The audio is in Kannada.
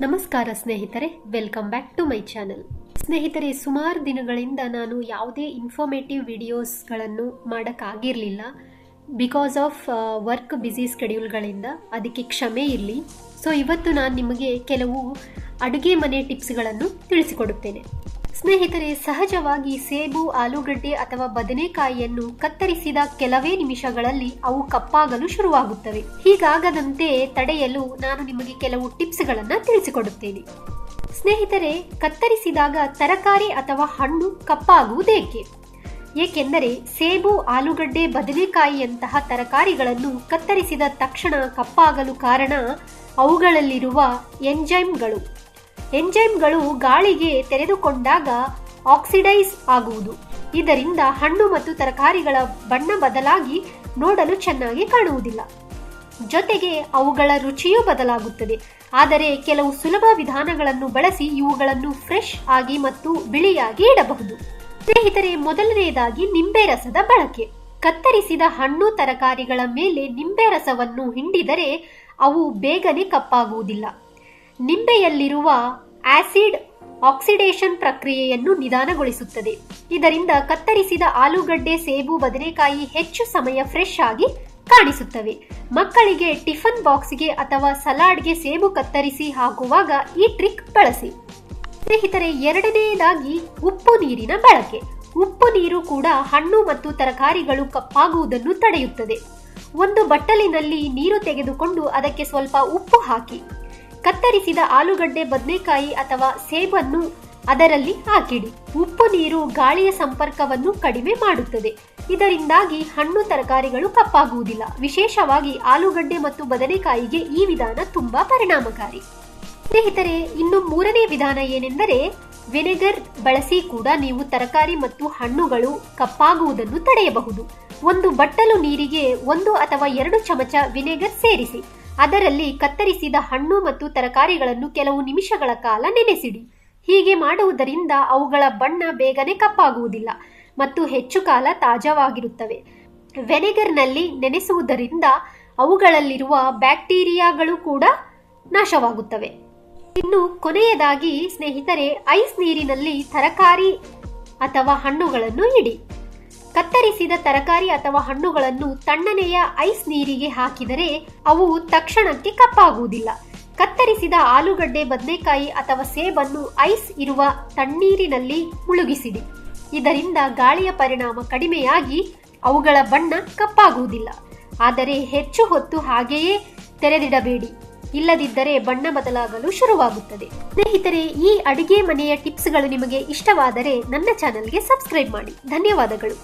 ನಮಸ್ಕಾರ ಸ್ನೇಹಿತರೆ, welcome back to my channel. ಸ್ನೇಹಿತರೆ, ಸುಮಾರು ದಿನಗಳಿಂದ ನಾನು ಯಾವುದೇ ಇನ್ಫಾರ್ಮೇಟಿವ್ ವಿಡಿಯೋಸ್ಗಳನ್ನು ಮಾಡೋಕ್ಕಾಗಿರಲಿಲ್ಲ. ಬಿಕಾಸ್ ಆಫ್ ವರ್ಕ್ ಬ್ಯುಸಿ ಸ್ಕೆಡ್ಯೂಲ್ಗಳಿಂದ. ಅದಕ್ಕೆ ಕ್ಷಮೆ ಇರಲಿ. ಸೊ ಇವತ್ತು ನಾನು ನಿಮಗೆ ಕೆಲವು ಅಡುಗೆ ಮನೆ ಟಿಪ್ಸ್ಗಳನ್ನು ತಿಳಿಸಿಕೊಡುತ್ತೇನೆ. ಸ್ನೇಹಿತರೆ, ಸಹಜವಾಗಿ ಸೇಬು, ಆಲೂಗಡ್ಡೆ ಅಥವಾ ಬದನೆಕಾಯಿಯನ್ನು ಕತ್ತರಿಸಿದ ಕೆಲವೇ ನಿಮಿಷಗಳಲ್ಲಿ ಅವು ಕಪ್ಪಾಗಲು ಶುರುವಾಗುತ್ತವೆ. ಹೀಗಾಗದಂತೆ ತಡೆಯಲು ನಾನು ನಿಮಗೆ ಕೆಲವು ಟಿಪ್ಸ್ಗಳನ್ನು ತಿಳಿಸಿಕೊಡುತ್ತೇನೆ. ಸ್ನೇಹಿತರೆ, ಕತ್ತರಿಸಿದಾಗ ತರಕಾರಿ ಅಥವಾ ಹಣ್ಣು ಕಪ್ಪಾಗುವುದೇಕೆ? ಏಕೆಂದರೆ ಸೇಬು, ಆಲೂಗಡ್ಡೆ, ಬದನೆಕಾಯಿಯಂತಹ ತರಕಾರಿಗಳನ್ನು ಕತ್ತರಿಸಿದ ತಕ್ಷಣ ಕಪ್ಪಾಗಲು ಕಾರಣ ಅವುಗಳಲ್ಲಿರುವ ಎಂಜೈಮ್ಗಳು ಗಾಳಿಗೆ ತೆರೆದುಕೊಂಡಾಗ ಆಕ್ಸಿಡೈಸ್ ಆಗುವುದು. ಇದರಿಂದ ಹಣ್ಣು ಮತ್ತು ತರಕಾರಿಗಳ ಬಣ್ಣ ಬದಲಾಗಿ ನೋಡಲು ಚೆನ್ನಾಗಿ ಕಾಣುವುದಿಲ್ಲ. ಜೊತೆಗೆ ಅವುಗಳ ರುಚಿಯೂ ಬದಲಾಗುತ್ತದೆ. ಆದರೆ ಕೆಲವು ಸುಲಭ ವಿಧಾನಗಳನ್ನು ಬಳಸಿ ಇವುಗಳನ್ನು ಫ್ರೆಶ್ ಆಗಿ ಮತ್ತು ಬಿಳಿಯಾಗಿ ಇಡಬಹುದು. ಸ್ನೇಹಿತರೆ, ಮೊದಲನೆಯದಾಗಿ ನಿಂಬೆ ರಸದ ಬಳಕೆ. ಕತ್ತರಿಸಿದ ಹಣ್ಣು ತರಕಾರಿಗಳ ಮೇಲೆ ನಿಂಬೆ ರಸವನ್ನು ಹಿಂಡಿದರೆ ಅವು ಬೇಗನೆ ಕಪ್ಪಾಗುವುದಿಲ್ಲ. ನಿಂಬೆಯಲ್ಲಿರುವ ಆಸಿಡ್ ಆಕ್ಸಿಡೇಷನ್ ಪ್ರಕ್ರಿಯೆಯನ್ನು ನಿಧಾನಗೊಳಿಸುತ್ತದೆ. ಇದರಿಂದ ಕತ್ತರಿಸಿದ ಆಲೂಗಡ್ಡೆ, ಸೇಬು, ಬದನೆಕಾಯಿ ಹೆಚ್ಚು ಸಮಯ ಫ್ರೆಶ್ ಆಗಿ ಕಾಣಿಸುತ್ತವೆ. ಮಕ್ಕಳಿಗೆ ಟಿಫನ್ ಬಾಕ್ಸ್ಗೆ ಅಥವಾ ಸಲಾಡ್ಗೆ ಸೇಬು ಕತ್ತರಿಸಿ ಹಾಕುವಾಗ ಈ ಟ್ರಿಕ್ ಬಳಸಿ. ಸ್ನೇಹಿತರೆ, ಎರಡನೆಯದಾಗಿ ಉಪ್ಪು ನೀರಿನ ಬಳಕೆ. ಉಪ್ಪು ನೀರು ಕೂಡ ಹಣ್ಣು ಮತ್ತು ತರಕಾರಿಗಳು ಕಪ್ಪಾಗುವುದನ್ನು ತಡೆಯುತ್ತದೆ. ಒಂದು ಬಟ್ಟಲಿನಲ್ಲಿ ನೀರು ತೆಗೆದುಕೊಂಡು ಅದಕ್ಕೆ ಸ್ವಲ್ಪ ಉಪ್ಪು ಹಾಕಿ ಕತ್ತರಿಸಿದ ಆಲೂಗಡ್ಡೆ, ಬದನೆಕಾಯಿ ಅಥವಾ ಸೇಬನ್ನು ಅದರಲ್ಲಿ ಹಾಕಿಡಿ. ಉಪ್ಪು ನೀರು ಗಾಳಿಯ ಸಂಪರ್ಕವನ್ನು ಕಡಿಮೆ ಮಾಡುತ್ತದೆ. ಇದರಿಂದಾಗಿ ಹಣ್ಣು ತರಕಾರಿಗಳು ಕಪ್ಪಾಗುವುದಿಲ್ಲ. ವಿಶೇಷವಾಗಿ ಆಲೂಗಡ್ಡೆ ಮತ್ತು ಬದನೆಕಾಯಿಗೆ ಈ ವಿಧಾನ ತುಂಬಾ ಪರಿಣಾಮಕಾರಿ. ಸ್ನೇಹಿತರೆ, ಇನ್ನು ಮೂರನೇ ವಿಧಾನ ಏನೆಂದರೆ ವಿನೆಗರ್ ಬಳಸಿ ಕೂಡ ನೀವು ತರಕಾರಿ ಮತ್ತು ಹಣ್ಣುಗಳು ಕಪ್ಪಾಗುವುದನ್ನು ತಡೆಯಬಹುದು. ಒಂದು ಬಟ್ಟಲು ನೀರಿಗೆ 1 ಅಥವಾ 2 ಚಮಚ ವಿನೆಗರ್ ಸೇರಿಸಿ ಅದರಲ್ಲಿ ಕತ್ತರಿಸಿದ ಹಣ್ಣು ಮತ್ತು ತರಕಾರಿಗಳನ್ನು ಕೆಲವು ನಿಮಿಷಗಳ ಕಾಲ ನೆನೆಸಿಡಿ. ಹೀಗೆ ಮಾಡುವುದರಿಂದ ಅವುಗಳ ಬಣ್ಣ ಬೇಗನೆ ಕಪ್ಪಾಗುವುದಿಲ್ಲ ಮತ್ತು ಹೆಚ್ಚು ಕಾಲ ತಾಜಾವಾಗಿರುತ್ತವೆ. ವೆನೆಗರ್ನಲ್ಲಿ ನೆನೆಸುವುದರಿಂದ ಅವುಗಳಲ್ಲಿರುವ ಬ್ಯಾಕ್ಟೀರಿಯಾಗಳು ಕೂಡ ನಾಶವಾಗುತ್ತವೆ. ಇನ್ನು ಕೊನೆಯದಾಗಿ ಸ್ನೇಹಿತರೆ, ಐಸ್ ನೀರಿನಲ್ಲಿ ತರಕಾರಿ ಅಥವಾ ಹಣ್ಣುಗಳನ್ನು ಇಡಿ. ಕತ್ತರಿಸಿದ ತರಕಾರಿ ಅಥವಾ ಹಣ್ಣುಗಳನ್ನು ತಣ್ಣನೆಯ ಐಸ್ ನೀರಿಗೆ ಹಾಕಿದರೆ ಅವು ತಕ್ಷಣಕ್ಕೆ ಕಪ್ಪಾಗುವುದಿಲ್ಲ. ಕತ್ತರಿಸಿದ ಆಲೂಗಡ್ಡೆ, ಬದನೆಕಾಯಿ ಅಥವಾ ಸೇಬನ್ನು ಐಸ್ ಇರುವ ತಣ್ಣೀರಿನಲ್ಲಿ ಮುಳುಗಿಸಿಡಿ. ಇದರಿಂದ ಗಾಳಿಯ ಪರಿಣಾಮ ಕಡಿಮೆಯಾಗಿ ಅವುಗಳ ಬಣ್ಣ ಕಪ್ಪಾಗುವುದಿಲ್ಲ. ಆದರೆ ಹೆಚ್ಚು ಹೊತ್ತು ಹಾಗೆಯೇ ತೆರೆದಿಡಬೇಡಿ, ಇಲ್ಲದಿದ್ದರೆ ಬಣ್ಣ ಬದಲಾಗಲು ಶುರುವಾಗುತ್ತದೆ. ಸ್ನೇಹಿತರೆ, ಈ ಅಡುಗೆ ಮನೆಯ ಟಿಪ್ಸ್ಗಳು ನಿಮಗೆ ಇಷ್ಟವಾದರೆ ನನ್ನ ಚಾನೆಲ್ಗೆ ಸಬ್ಸ್ಕ್ರೈಬ್ ಮಾಡಿ. ಧನ್ಯವಾದಗಳು.